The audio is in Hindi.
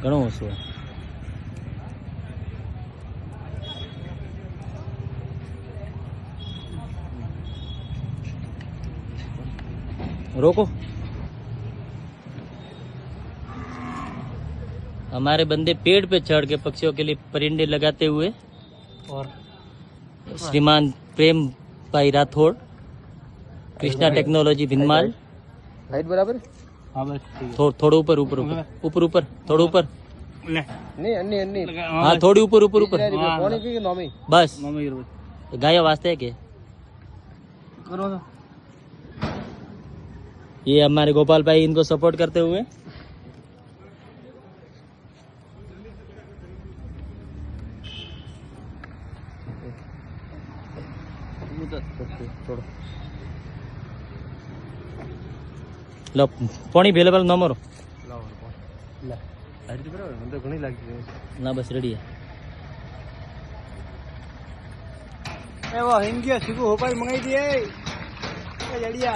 ઘણો ઓછો रोको। हमारे बंदे पेड़ पे चढ़ के पक्षियों के लिए परिंदे लगाते हुए और श्रीमान प्रेम भाई राठौड़ कृष्णा टेक्नोलॉजी भिनमाल हाइट बराबर थोड़ा ऊपर ऊपर ऊपर ऊपर ऊपर थोड़ा ऊपर नहीं अन्नी अन्नी हाँ थोड़ी ऊपर ऊपर ऊपर कौन की नॉमी बस गाया वास्ते है के करो ये हमारे गोपाल भाई इनको सपोर्ट करते हुए लो पानी भेलेबल न मरो ना बस रेडी है वो हिंगी सीखो हो पाई मंगाई दिए जड़िया